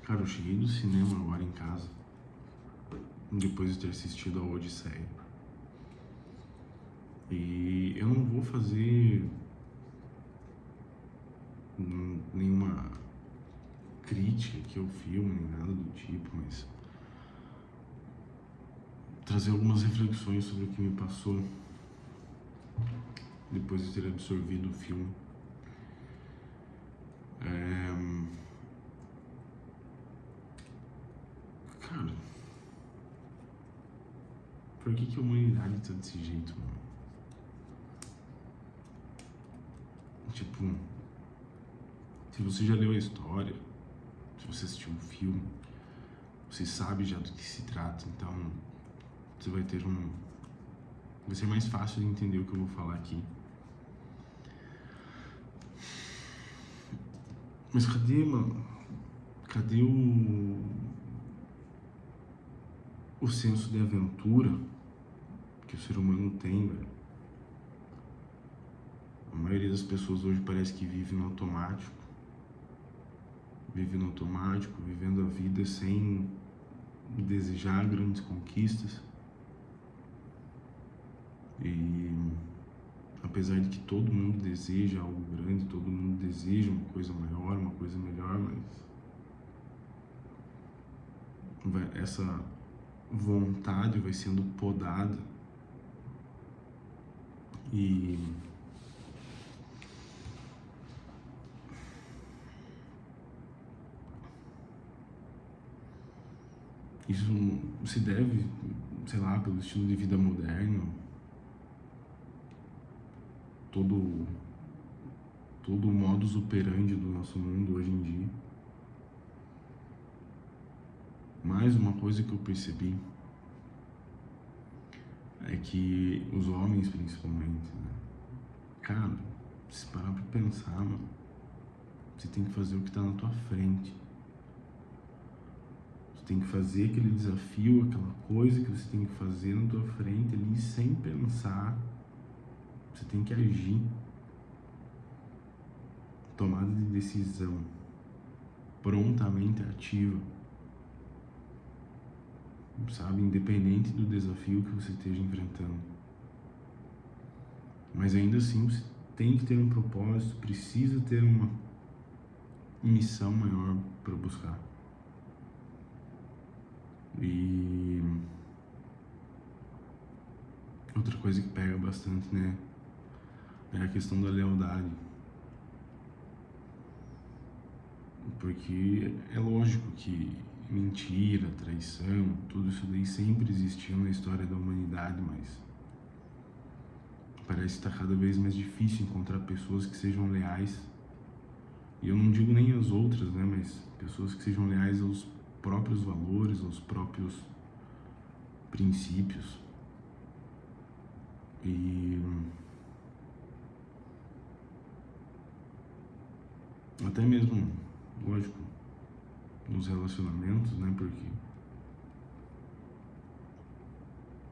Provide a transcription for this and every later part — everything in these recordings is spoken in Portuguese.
Cara, eu cheguei do cinema agora em casa, depois de ter assistido a Odisseia. E eu não vou fazer nenhuma crítica aqui ao filme, nem nada do tipo, mas trazer algumas reflexões sobre o que me passou depois de ter absorvido o filme. Cara, por que a humanidade tá desse jeito, mano? Tipo, se você já leu a história, se você assistiu o filme, você sabe já do que se trata, então você vai ter vai ser mais fácil de entender o que eu vou falar aqui. Mas cadê, mano? Cadê o senso de aventura que o ser humano tem, velho? A maioria das pessoas hoje parece que vive no automático. Vive no automático, vivendo a vida sem desejar grandes conquistas. E apesar de que todo mundo deseja algo grande, todo mundo deseja uma coisa maior, uma coisa melhor, mas essa vontade vai sendo podada e isso se deve, sei lá, pelo estilo de vida moderno, todo o modus operandi do nosso mundo hoje em dia. Mais uma coisa que eu percebi é que os homens, principalmente, né? Cara, se parar pra pensar, mano, você tem que fazer o que tá na tua frente. Você tem que fazer aquele desafio, aquela coisa que você tem que fazer na tua frente ali sem pensar. Você tem que agir. Tomada de decisão prontamente ativa, sabe? Independente do desafio que você esteja enfrentando. Mas ainda assim você tem que ter um propósito, precisa ter uma missão maior para buscar. E outra coisa que pega bastante, né, é a questão da lealdade. Porque é lógico que mentira, traição, tudo isso daí sempre existiu na história da humanidade, mas parece estar cada vez mais difícil encontrar pessoas que sejam leais. E eu não digo nem as outras, né, mas pessoas que sejam leais aos próprios valores, aos próprios princípios. E até mesmo, lógico, nos relacionamentos, né, porque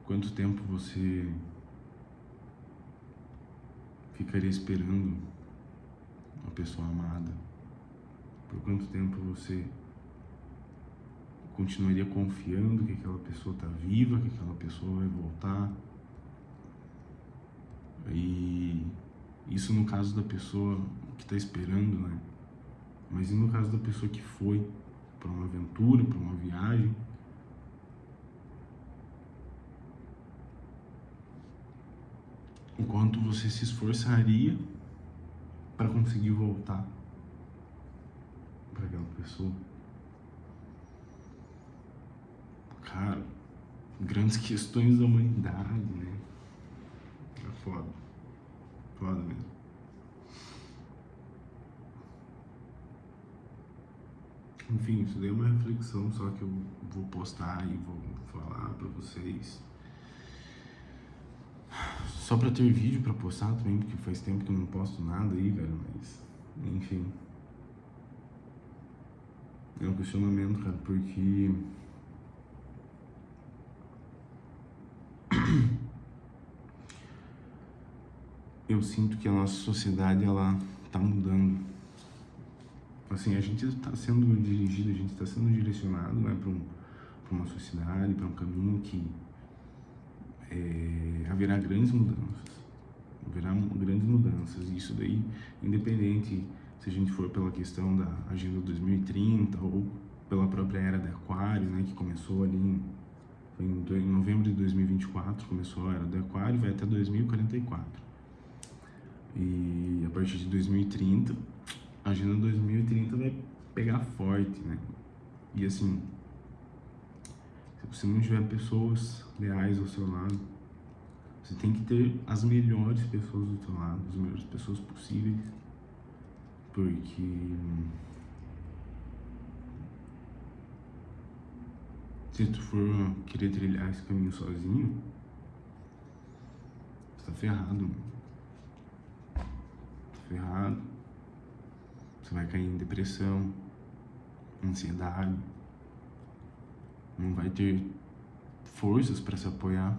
quanto tempo você ficaria esperando uma pessoa amada? Por quanto tempo você continuaria confiando que aquela pessoa está viva, que aquela pessoa vai voltar? E isso no caso da pessoa que está esperando, né? Mas e no caso da pessoa que foi para uma aventura, para uma viagem? O quanto você se esforçaria para conseguir voltar para aquela pessoa? Cara, grandes questões da humanidade, né? É foda. Foda mesmo. Enfim, isso daí é uma reflexão só que eu vou postar e vou falar pra vocês. Só pra ter vídeo pra postar também, porque faz tempo que eu não posto nada aí, velho, mas... Enfim. É um questionamento, cara, porque... eu sinto que a nossa sociedade, ela tá mudando. Assim, a gente está sendo dirigido, a gente está sendo direcionado, né, para uma sociedade, para um caminho que haverá grandes mudanças. Haverá grandes mudanças. E isso daí, independente se a gente for pela questão da Agenda 2030 ou pela própria Era de Aquário, né, que começou ali em novembro de 2024, começou a Era do Aquário e vai até 2044. E a partir de 2030, a Agenda 2030 vai pegar forte, né? E assim, se você não tiver pessoas leais ao seu lado, você tem que ter as melhores pessoas do seu lado, as melhores pessoas possíveis, porque se tu for querer trilhar esse caminho sozinho, você tá ferrado. Tá ferrado. Você vai cair em depressão, ansiedade, não vai ter forças para se apoiar.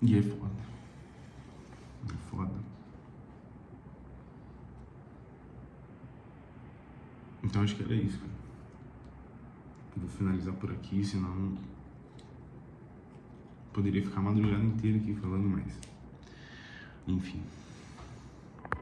E é foda. É foda. Então acho que era isso, cara. Vou finalizar por aqui, senão poderia ficar a madrugada inteira aqui falando mais. Enfim.